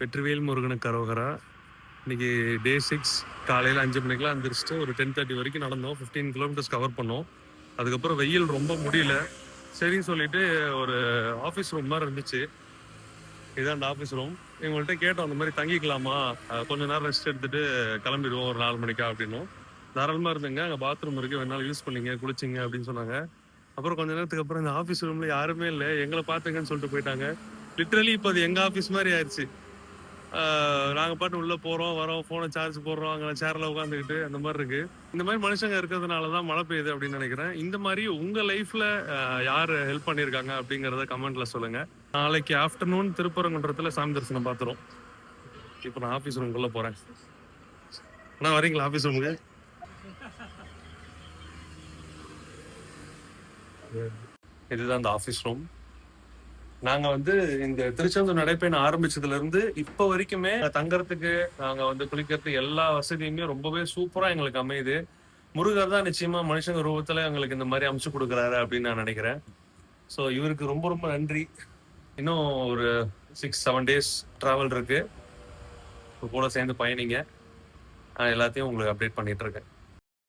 வெற்றிவேல் முருகனுக்கு அரோகரா. இன்னைக்கு டே 6 காலையில் 5 மணிக்கெலாம் எழுந்திரிச்சிட்டு ஒரு 10:30 வரைக்கும் நடந்தோம். 15 கிலோமீட்டர்ஸ் கவர் பண்ணோம். அதுக்கப்புறம் வெயில் ரொம்ப முடியல, சரின்னு சொல்லிட்டு ஒரு ஆஃபீஸ் ரூம் மாதிரி இருந்துச்சு. இதுதான் அந்த ஆஃபீஸ் ரூம். இவங்கள்ட்ட கேட்டோம், அந்த மாதிரி தங்கிக்கலாமா, கொஞ்ச நேரம் ரெஸ்ட் எடுத்துட்டு கிளம்பிடுவோம் ஒரு 4 மணிக்கா அப்படின்னும். தாராளமாக இருந்துங்க, அங்கே பாத்ரூம் இருக்குது, வேணாலும் யூஸ் பண்ணிங்க, குளிச்சிங்க அப்படின்னு சொன்னாங்க. அப்புறம் கொஞ்ச நேரத்துக்கு அப்புறம் இந்த ஆஃபீஸ் ரூம்ல யாருமே இல்லை, எங்களை பார்த்துங்கன்னு சொல்லிட்டு போயிட்டாங்க. லிட்ரலி இப்போ அது எங்கள் ஆஃபீஸ் மாதிரி ஆயிடுச்சு. நாங்கள் பாட்டு உள்ளே போகிறோம் வரோம், ஃபோனை சார்ஜ் போடுறோம், அங்கே சேரில் உட்காந்துக்கிட்டு அந்த மாதிரி இருக்குது. இந்த மாதிரி மனுஷங்க இருக்கிறதுனால தான் மழை பெய்யுது அப்படின்னு நினைக்கிறேன். இந்த மாதிரி உங்கள் லைஃப்பில் யார் ஹெல்ப் பண்ணியிருக்காங்க அப்படிங்கிறத கமெண்ட்டில் சொல்லுங்கள். நாளைக்கு ஆஃப்டர்நூன் திருப்பரங்குன்றத்தில் சாமி தரிசனம் பார்த்துரும். இப்போ நான் ஆஃபீஸ் ரூமுக்குள்ளே போகிறேன். அண்ணா வரீங்களா ஆஃபீஸ் ரூமுக்கு? இதுதான் அந்த ஆஃபீஸ் ரூம். நாங்க வந்து இந்த திருச்செந்தூர் நடைப்பயணம் ஆரம்பிச்சதுல இருந்து இப்ப வரைக்குமே தங்கறதுக்கு, நாங்க வந்து குளிக்கிறதுக்கு எல்லா வசதியுமே ரொம்பவே சூப்பரா எங்களுக்கு அமையுது. முருகர் தான் நிச்சயமா மனுஷங்க ரூபத்துல எங்களுக்கு இந்த மாதிரி அமைச்சு கொடுக்குறாரு அப்படின்னு நான் நினைக்கிறேன். ஸோ இவருக்கு ரொம்ப ரொம்ப நன்றி. இன்னும் ஒரு 6-7 டேஸ் டிராவல் இருக்கு. கூட சேர்ந்து பயணிங்க. எல்லாத்தையும் உங்களுக்கு அப்டேட் பண்ணிட்டு இருக்கேன்.